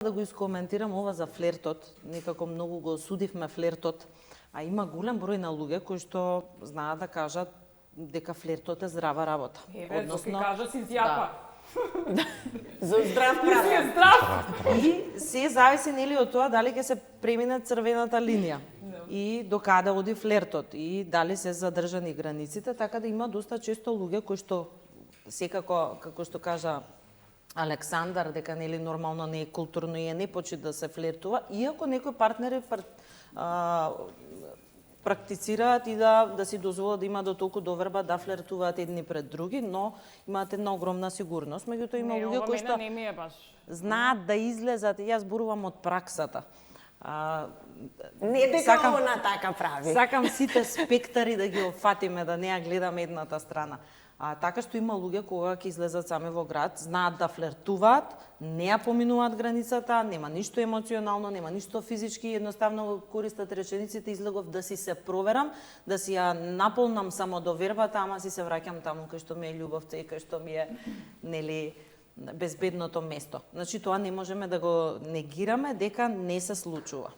Да го искоментирам ова за флертот, некако многу го осудивме флертот, а има голем број на луѓе кои што знаат да кажат дека флертот е здрава работа. Еве, Софи кажа си изјапа. За здрав Ти си прав. е здрав. И се зависи нели од тоа дали ќе се премине црвената линија и до каде оди флертот и дали се задржани границите, така да има доста често луѓе кои што секако, како што кажа Александар, дека нели нормално не е културно и е непочит да се флертува, иако некои партнери практицираат и да си дозволат да има до толку доверба да флертуваат едни пред други, но имаат една огромна сигурност. Меѓутоа има Не, луѓе ова кои мене што не ми е баш. знаат да излезат, и јас зборувам од праксата. Не дека она така прави. Сакам сите спектари да ги опфатиме, да не ја гледаме едната страна. Така што има луѓе кога ќе излезат сами во град, знаат да флертуваат, не ја поминуваат границата, нема ништо емоционално, нема ништо физички, едноставно користат речениците излегов да си се проверам, да си ја наполнам само довербата, ама си се враќам таму кај што ми е љубовта и кај што ми е нели безбедното место. Значи тоа не можеме да го негираме дека не се случува.